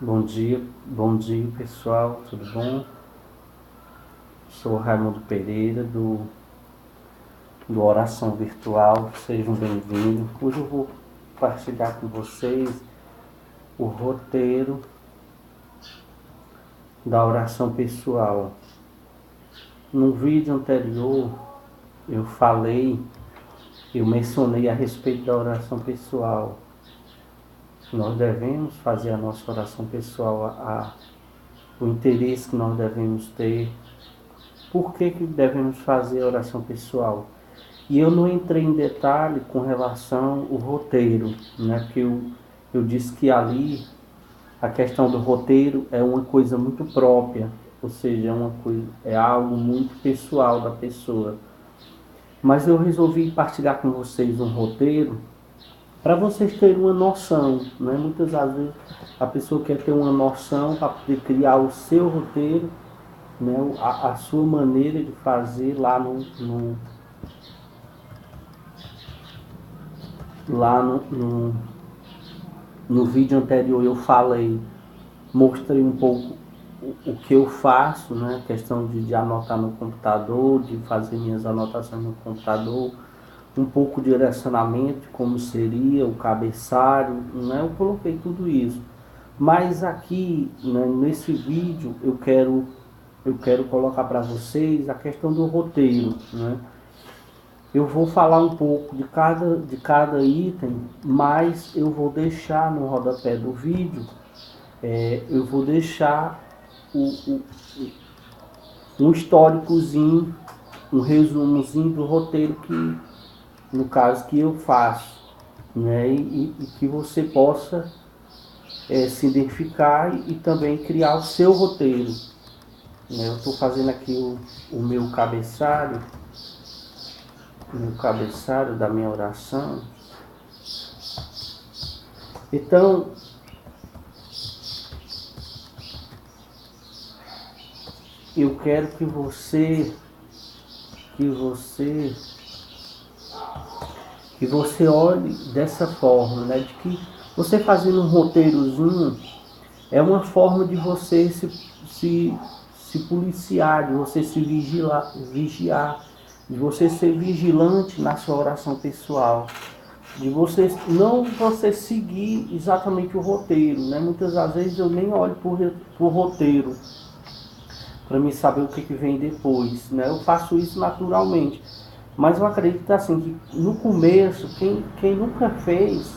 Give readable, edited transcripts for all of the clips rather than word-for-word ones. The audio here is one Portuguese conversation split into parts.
Bom dia pessoal, tudo bom? Sou Raimundo Pereira do Oração Virtual, sejam bem-vindos. Hoje eu vou partilhar com vocês o roteiro da oração pessoal. No vídeo anterior eu mencionei a respeito da oração pessoal. Nós devemos fazer a nossa oração pessoal, o interesse que nós devemos ter. Por que devemos fazer a oração pessoal? E eu não entrei em detalhe com relação ao roteiro, né? Porque eu disse que ali a questão do roteiro é uma coisa muito própria, ou seja, é algo muito pessoal da pessoa. Mas eu resolvi partilhar com vocês um roteiro para vocês terem uma noção, né? Muitas vezes a pessoa quer ter uma noção para poder criar o seu roteiro, né? A sua maneira de fazer lá no vídeo anterior mostrei um pouco o que eu faço, né? Questão de anotar no computador, de fazer minhas anotações no computador, um pouco de direcionamento, como seria o cabeçalho, né? Eu coloquei tudo isso. Mas aqui, né, nesse vídeo, eu quero colocar para vocês a questão do roteiro, né? Eu vou falar um pouco de cada item, mas eu vou deixar no rodapé do vídeo, eu vou deixar um históricozinho, um resumozinho do roteiro que, no caso, que eu faço, né? E que você possa se identificar e também criar o seu roteiro. Né? Eu estou fazendo aqui o meu cabeçalho da minha oração. Então, eu quero que você olhe dessa forma, né? De que você fazendo um roteirozinho é uma forma de você se policiar, de você se vigiar, de você ser vigilante na sua oração pessoal, de você seguir exatamente o roteiro, né? Muitas das vezes eu nem olho por roteiro para me saber o que vem depois, né? Eu faço isso naturalmente, mas eu acredito assim que no começo quem nunca fez,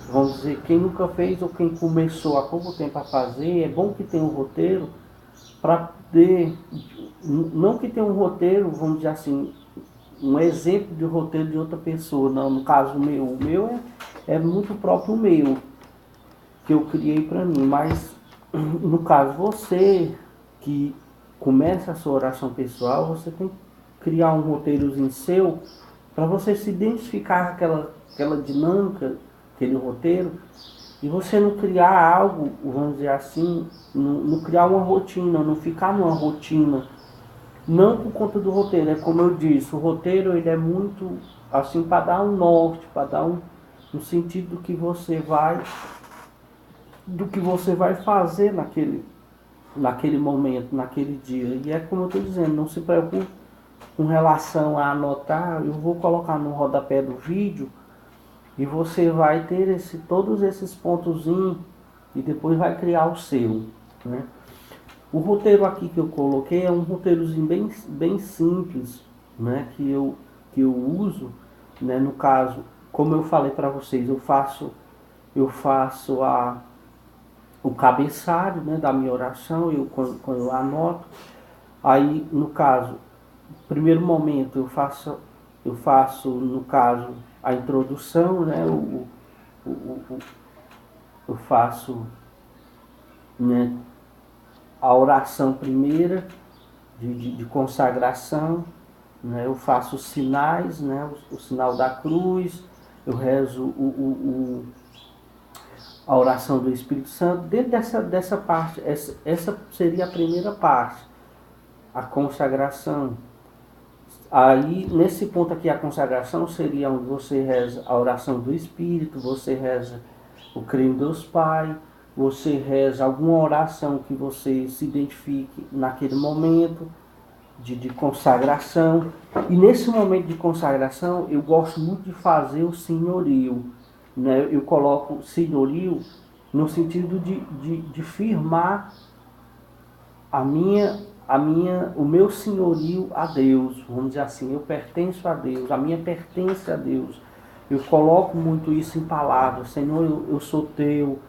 vamos dizer, quem nunca fez ou quem começou há pouco tempo a fazer, é bom que tenha um roteiro para poder, não que tenha um roteiro, vamos dizer assim, um exemplo de roteiro de outra pessoa, não, no caso o meu é muito próprio meu, que eu criei para mim, mas no caso você que começa a sua oração pessoal, você tem que criar um roteirozinho seu para você se identificar com aquela dinâmica, aquele roteiro, e você não criar algo, vamos dizer assim, não criar uma rotina, não ficar numa rotina. Não por conta do roteiro, é como eu disse, o roteiro ele é muito assim para dar um norte, para dar um sentido do que você vai fazer naquele momento, naquele dia. E é como eu estou dizendo, não se preocupe com relação a anotar, eu vou colocar no rodapé do vídeo e você vai ter todos esses pontozinhos e depois vai criar o seu, né? O roteiro aqui que eu coloquei é um roteirozinho bem simples, né, que eu uso, né, no caso, como eu falei para vocês, eu faço o cabeçalho, né, da minha oração, quando eu anoto, aí no caso, no primeiro momento eu faço no caso a introdução, né, eu faço, né, a oração primeira de consagração, né? Eu faço os sinais, né? O sinal da cruz, eu rezo a oração do Espírito Santo. Dentro dessa parte, essa seria a primeira parte, a consagração. Aí, nesse ponto aqui, a consagração seria onde você reza a oração do Espírito, você reza o creio em Deus Pai, você reza alguma oração que você se identifique naquele momento de consagração. E nesse momento de consagração, eu gosto muito de fazer o senhorio. Né? Eu coloco senhorio no sentido de firmar o meu senhorio a Deus. Vamos dizer assim, eu pertenço a Deus, a minha pertence a Deus. Eu coloco muito isso em palavras. Senhor, eu sou teu,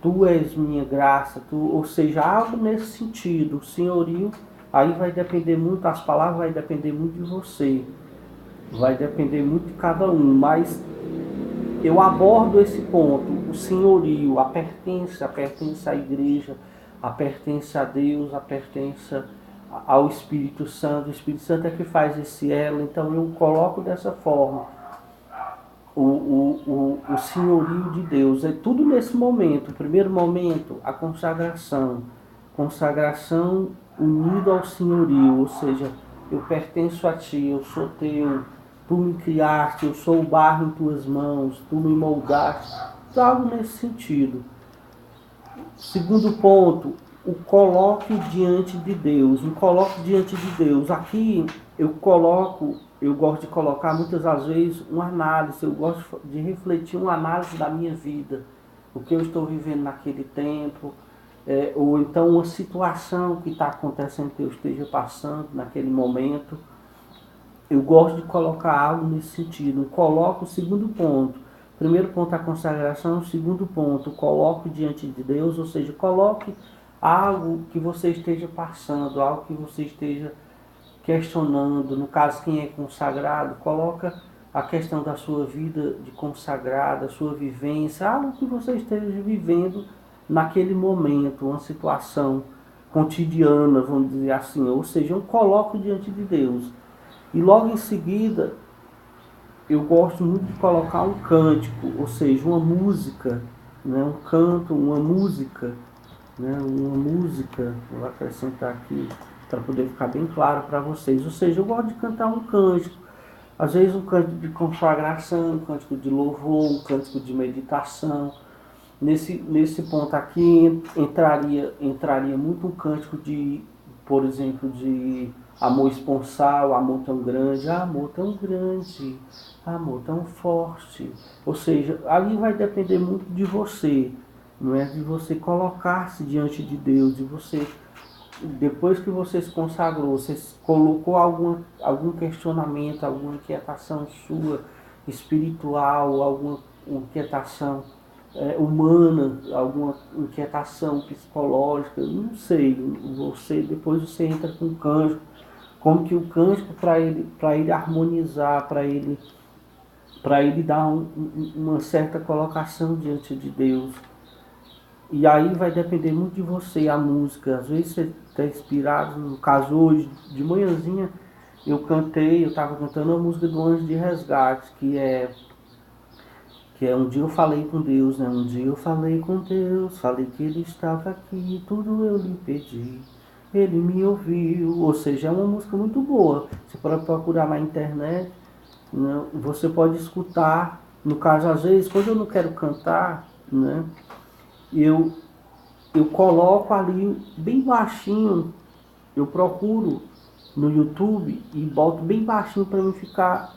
tu és minha graça, ou seja, algo nesse sentido. O senhorio, aí vai depender muito, as palavras vai depender muito de você, vai depender muito de cada um, mas eu abordo esse ponto, o senhorio, a pertença à igreja, a pertença a Deus, a pertença ao Espírito Santo. O Espírito Santo é que faz esse elo, então eu coloco dessa forma o senhorio de Deus. É tudo nesse momento. O primeiro momento, a consagração. Consagração unido ao senhorio, ou seja, eu pertenço a ti, eu sou teu, tu me criaste, eu sou o barro em tuas mãos, tu me moldaste. Algo nesse sentido. Segundo ponto, o coloque diante de Deus. Me coloque diante de Deus. Aqui eu gosto de colocar muitas das vezes uma análise, eu gosto de refletir uma análise da minha vida, o que eu estou vivendo naquele tempo, ou então uma situação que está acontecendo que eu esteja passando naquele momento. Eu gosto de colocar algo nesse sentido. Eu coloco o segundo ponto. Primeiro ponto, a consagração. Segundo ponto, coloque diante de Deus, ou seja, coloque algo que você esteja passando, algo que você esteja questionando. No caso, quem é consagrado, coloca a questão da sua vida de consagrado, a sua vivência, algo que você esteja vivendo naquele momento, uma situação cotidiana, vamos dizer assim. Ou seja, eu coloco diante de Deus. E logo em seguida, eu gosto muito de colocar um cântico, ou seja, uma música, né? Um canto, uma música, né? Uma música, vou acrescentar aqui para poder ficar bem claro para vocês. Ou seja, eu gosto de cantar um cântico, às vezes um cântico de consagração, um cântico de louvor, um cântico de meditação. Nesse ponto aqui entraria muito um cântico de, por exemplo, de amor esponsal, amor tão grande, amor tão forte. Ou seja, ali vai depender muito de você, não é? De você colocar-se diante de Deus, de você, depois que você se consagrou, você colocou algum questionamento, alguma inquietação sua, espiritual, alguma inquietação humana, alguma inquietação psicológica, não sei. Depois você entra com o cântico, como que o cântico para ele harmonizar, para ele dar uma certa colocação diante de Deus. E aí vai depender muito de você, a música. Às vezes você está inspirado, no caso hoje, de manhãzinha, eu estava cantando a música do Anjo de Resgate, que é Um Dia Eu Falei com Deus, né? Um dia eu falei com Deus, falei que Ele estava aqui, tudo eu lhe pedi, Ele me ouviu. Ou seja, é uma música muito boa. Você pode procurar na internet, né? Você pode escutar. No caso, às vezes, quando eu não quero cantar, né? Eu coloco ali bem baixinho, eu procuro no YouTube e boto bem baixinho para mim ficar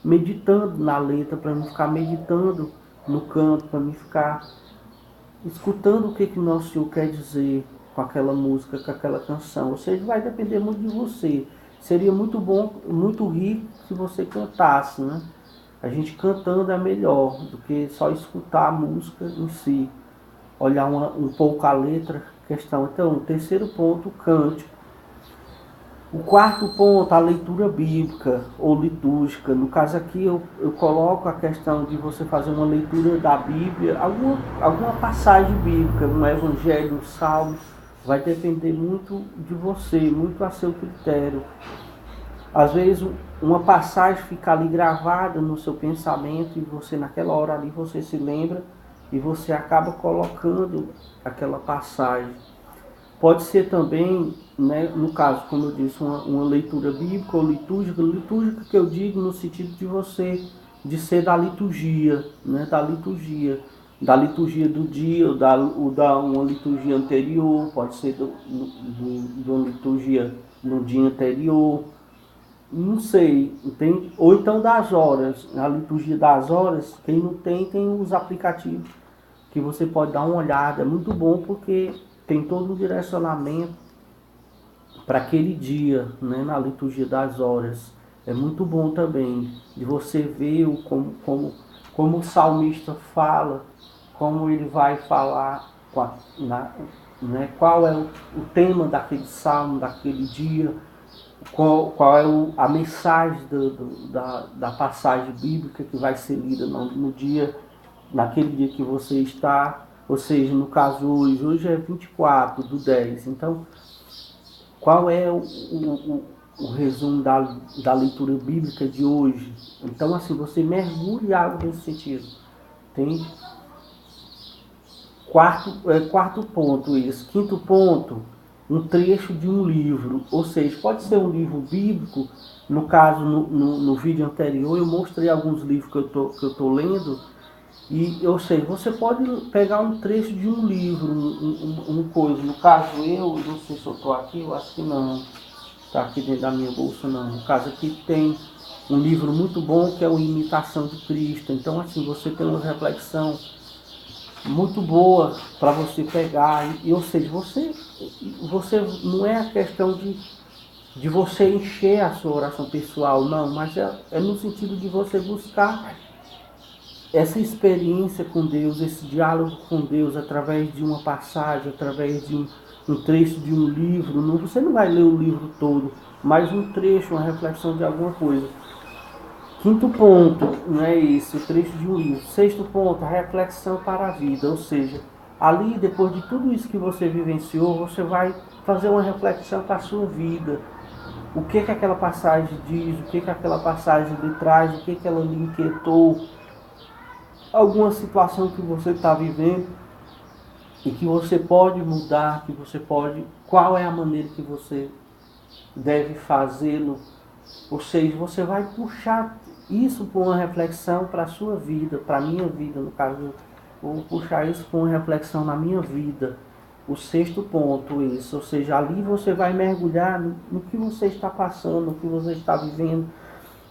meditando na letra, para mim ficar meditando no canto, para mim ficar escutando o que Nosso Senhor quer dizer com aquela música, com aquela canção. Ou seja, vai depender muito de você. Seria muito bom, muito rico se você cantasse, né? A gente cantando é melhor do que só escutar a música em si. Olhar um pouco a letra, questão. Então, o terceiro ponto, o cântico. O quarto ponto, a leitura bíblica ou litúrgica. No caso aqui, eu coloco a questão de você fazer uma leitura da Bíblia, alguma passagem bíblica, um evangelho, um salmo. Vai depender muito de você, muito a seu critério. Às vezes, uma passagem fica ali gravada no seu pensamento e você, naquela hora ali, você se lembra e você acaba colocando aquela passagem. Pode ser também, né, no caso, como eu disse, uma leitura bíblica ou litúrgica. Litúrgica que eu digo no sentido de ser da liturgia, né, da liturgia. da liturgia do dia, ou da uma liturgia anterior, pode ser de uma liturgia no dia anterior, não sei, entende? Ou então das horas, a liturgia das horas, quem não tem, tem os aplicativos que você pode dar uma olhada, é muito bom porque tem todo um direcionamento para aquele dia, né, na liturgia das horas. É muito bom também de você ver como o salmista fala, como ele vai falar, né, qual é o tema daquele salmo, daquele dia, qual é a mensagem da passagem bíblica que vai ser lida no dia, naquele dia que você está, ou seja, no caso hoje é 24/10, então qual é o resumo da leitura bíblica de hoje? Então, assim, você mergulha algo nesse sentido. Tem quarto ponto isso. Quinto ponto, um trecho de um livro. Ou seja, pode ser um livro bíblico. No caso, no vídeo anterior, eu mostrei alguns livros que eu tô lendo. E, ou seja, você pode pegar um trecho de um livro, coisa. No caso, eu não sei se eu estou aqui, eu acho que não. Está aqui dentro da minha bolsa, não. No caso aqui tem um livro muito bom que é o Imitação de Cristo. Então, assim, você tem uma reflexão muito boa para você pegar. Ou seja, você não é a questão de você encher a sua oração pessoal, não, mas é no sentido de você buscar essa experiência com Deus, esse diálogo com Deus através de uma passagem, através de um trecho de um livro. Não, você não vai ler o livro todo, mas um trecho, uma reflexão de alguma coisa. Quinto ponto, não é isso, o trecho de um livro. Sexto ponto, a reflexão para a vida, ou seja, ali depois de tudo isso que você vivenciou, você vai fazer uma reflexão para a sua vida. O que aquela passagem diz, o que aquela passagem lhe traz, o que ela lhe inquietou, alguma situação que você está vivendo e que você pode mudar, que você pode, qual é a maneira que você deve fazê-lo. Ou seja, você vai puxar isso para uma reflexão para a sua vida, para a minha vida, no caso, vou puxar isso para uma reflexão na minha vida. O sexto ponto, isso, ou seja, ali você vai mergulhar no que você está passando, no que você está vivendo,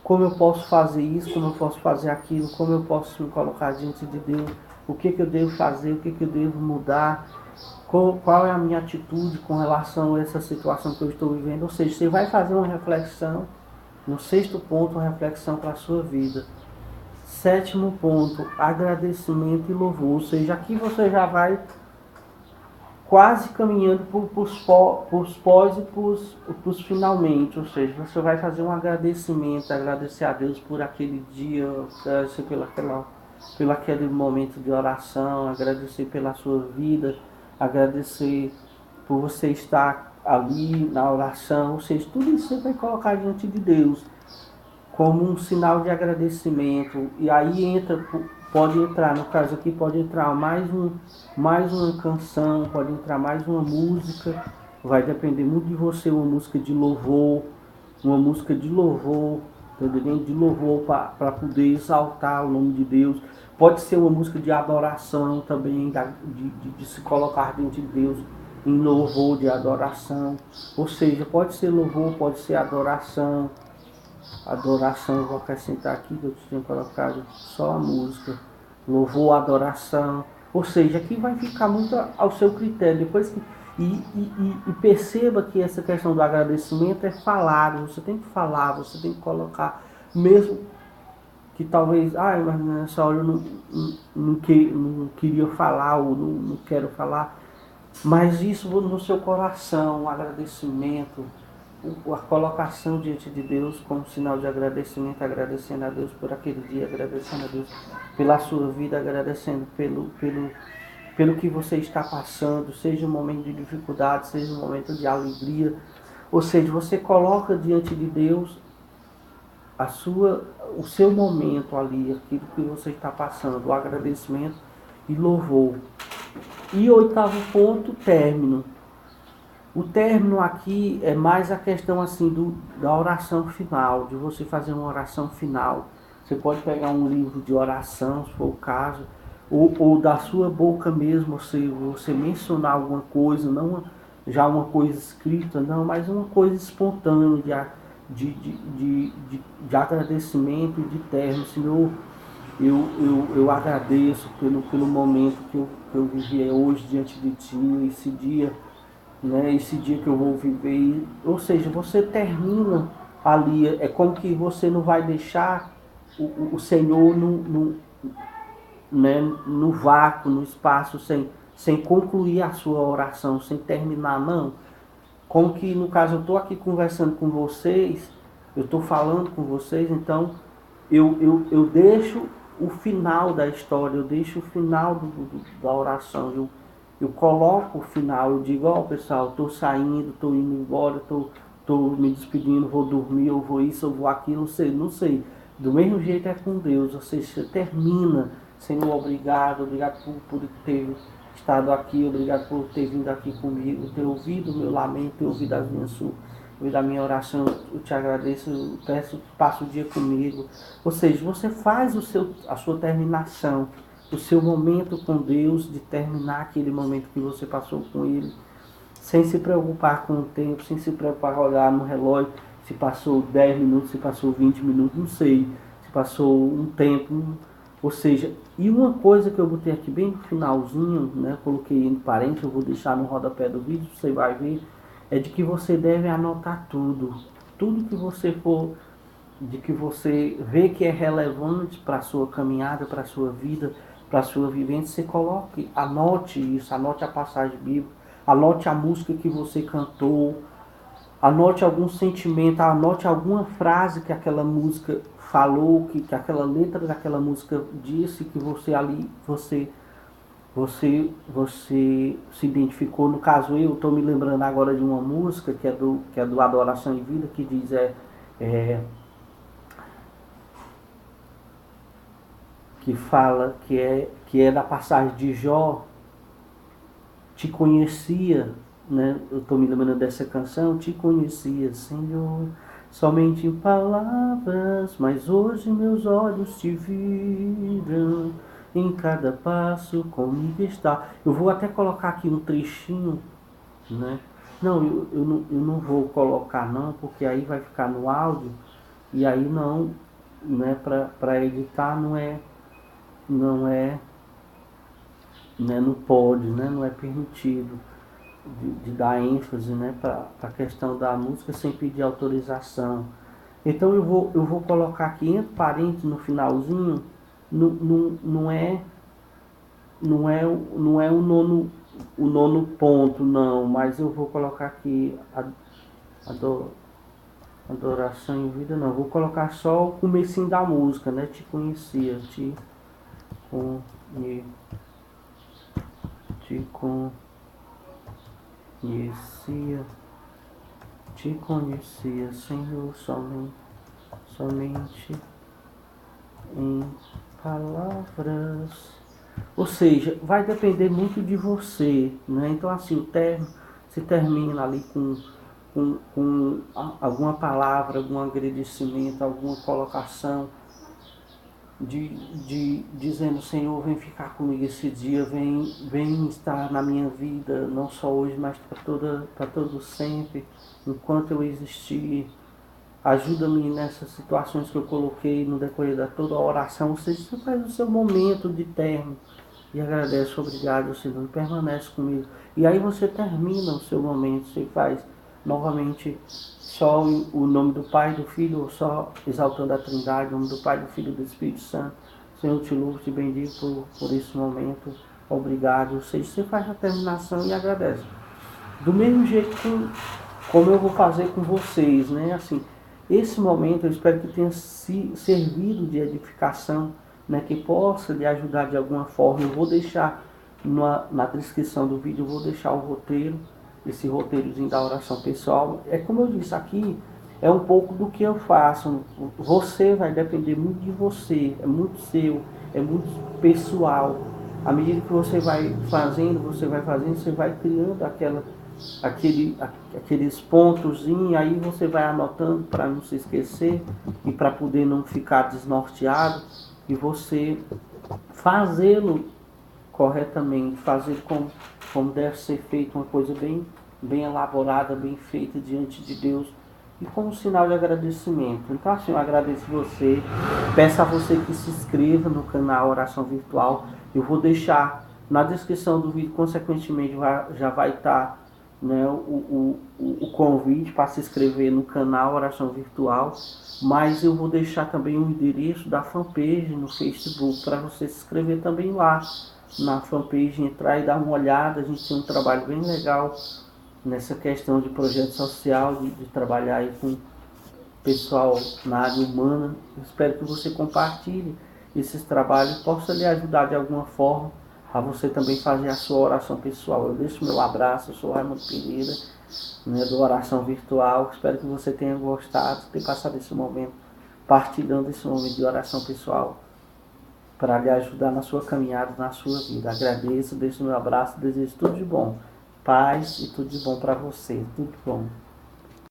como eu posso fazer isso, como eu posso fazer aquilo, como eu posso me colocar diante de Deus, o que eu devo fazer, o que eu devo mudar, qual é a minha atitude com relação a essa situação que eu estou vivendo. Ou seja, você vai fazer uma reflexão, no sexto ponto, uma reflexão para a sua vida. Sétimo ponto, agradecimento e louvor. Ou seja, aqui você já vai quase caminhando para os pós e para os finalmente, ou seja, você vai fazer um agradecimento, agradecer a Deus por aquele dia, agradecer pelo aquele momento de oração, agradecer pela sua vida, agradecer por você estar ali na oração, ou seja, tudo isso você vai colocar diante de Deus como um sinal de agradecimento. E aí pode entrar, no caso aqui pode entrar mais uma canção, pode entrar mais uma música, vai depender muito de você, uma música de louvor, entendeu? De louvor para poder exaltar o nome de Deus. Pode ser uma música de adoração também, de se colocar diante de Deus em louvor, de adoração. Ou seja, pode ser louvor, pode ser adoração. Adoração, eu vou acrescentar aqui que eu tinha colocado só a música. Louvor, adoração. Ou seja, aqui vai ficar muito ao seu critério. Depois que, e perceba que essa questão do agradecimento é falado. Você tem que falar, você tem que colocar. Mesmo que talvez, mas nessa hora eu não queria falar ou não quero falar. Mas isso no seu coração, um agradecimento, a colocação diante de Deus como sinal de agradecimento, agradecendo a Deus por aquele dia, agradecendo a Deus pela sua vida, agradecendo pelo que você está passando, seja um momento de dificuldade, seja um momento de alegria. Ou seja, você coloca diante de Deus o seu momento ali, aquilo que você está passando, o agradecimento e louvor. E oitavo ponto, término. O término aqui é mais a questão assim da oração final, de você fazer uma oração final. Você pode pegar um livro de oração, se for o caso, ou da sua boca mesmo, você mencionar alguma coisa, não já uma coisa escrita, não, mas uma coisa espontânea de agradecimento e de término. Senhor, eu agradeço pelo momento que eu vivi hoje diante de Ti, esse dia, né, esse dia que eu vou viver. Ou seja, você termina ali, é como que você não vai deixar o Senhor né, no vácuo, no espaço, sem concluir a sua oração, sem terminar, não. Como que, no caso, eu estou aqui conversando com vocês, eu estou falando com vocês, então eu deixo o final da história, eu deixo o final da oração, eu coloco o final, eu digo, ó, pessoal, estou saindo, estou indo embora, estou me despedindo, vou dormir, eu vou isso, eu vou aquilo, não sei, não sei. Do mesmo jeito é com Deus, ou seja, você termina, Senhor, obrigado por ter estado aqui, obrigado por ter vindo aqui comigo, ter ouvido o meu lamento, ter ouvido as minhas da minha oração, eu te agradeço, eu peço, passa o dia comigo. Ou seja, você faz a sua terminação, o seu momento com Deus, de terminar aquele momento que você passou com Ele, sem se preocupar com o tempo, sem se preocupar com olhar no relógio, se passou 10 minutos, se passou 20 minutos, não sei, se passou um tempo. Ou seja, e uma coisa que eu botei aqui bem no finalzinho, né, coloquei em parênteses, eu vou deixar no rodapé do vídeo, você vai ver, é de que você deve anotar tudo. Tudo que você for, de que você vê que é relevante para a sua caminhada, para a sua vida, para a sua vivência, você coloque, anote isso, anote a passagem bíblica, anote a música que você cantou, anote algum sentimento, anote alguma frase que aquela música falou, que aquela letra daquela música disse, que você ali, você se identificou. No caso, eu estou me lembrando agora de uma música que é do Adoração em Vida, que diz é, que fala que é da passagem de Jó. Te conhecia, né? Eu estou me lembrando dessa canção. Te conhecia, Senhor, somente em palavras, mas hoje meus olhos te viram. Em cada passo comigo está. Eu vou até colocar aqui um trechinho, né? Não, eu não vou colocar não, porque aí vai ficar no áudio, e aí não, né, para editar não é, né, não pode, né, não é permitido de dar ênfase, né, para a questão da música sem pedir autorização. Então eu vou colocar aqui entre parênteses no finalzinho, não é o nono ponto, não, mas eu vou colocar aqui adoração em vida, não, vou colocar só o comecinho da música, né? Te conhecia, conhe, te conhecia, te conhecia, Senhor, somente em palavras. Ou seja, vai depender muito de você, né? Então assim, o término se termina ali com alguma palavra, algum agradecimento, alguma colocação dizendo, Senhor, vem ficar comigo esse dia, vem estar na minha vida, não só hoje, mas para todo sempre, enquanto eu existir. Ajuda-me nessas situações que eu coloquei no decorrer da toda a oração. Ou seja, você faz o seu momento de término e agradece, obrigado, Senhor, e permanece comigo. E aí você termina o seu momento, você faz novamente só o nome do Pai, do Filho, ou só exaltando a Trindade, o nome do Pai, do Filho e do Espírito Santo. Senhor, te louvo, te bendigo por esse momento. Obrigado. Ou seja, você faz a terminação e agradece. Do mesmo jeito como eu vou fazer com vocês, né? Assim, esse momento eu espero que tenha servido de edificação, né? Que possa lhe ajudar de alguma forma. Eu vou deixar na descrição do vídeo, eu vou deixar o roteiro, esse roteirozinho da oração pessoal. É como eu disse aqui, é um pouco do que eu faço. Você vai depender muito de você, é muito seu, é muito pessoal. À medida que você vai fazendo, você vai criando aqueles pontozinhos, aí você vai anotando para não se esquecer e para poder não ficar desnorteado, e você fazê-lo corretamente, fazer como deve ser feito, uma coisa bem elaborada, bem feita diante de Deus e como sinal de agradecimento. Então assim, eu agradeço você, peço a você que se inscreva no canal Oração Virtual. Eu vou deixar na descrição do vídeo, consequentemente já vai estar, né, o convite para se inscrever no canal Oração Virtual, mas eu vou deixar também o endereço da fanpage no Facebook para você se inscrever também lá na fanpage, entrar e dar uma olhada. A gente tem um trabalho bem legal nessa questão de projeto social, de trabalhar aí com pessoal na área humana. Eu espero que você compartilhe esses trabalhos e possa lhe ajudar de alguma forma a você também fazer a sua oração pessoal. Eu deixo meu abraço, eu sou Raimundo Pereira, né, do Oração Virtual. Espero que você tenha gostado, ter passado esse momento partilhando esse momento de oração pessoal para lhe ajudar na sua caminhada, na sua vida. Agradeço, deixo meu abraço, desejo tudo de bom, paz e tudo de bom para você, tudo de bom.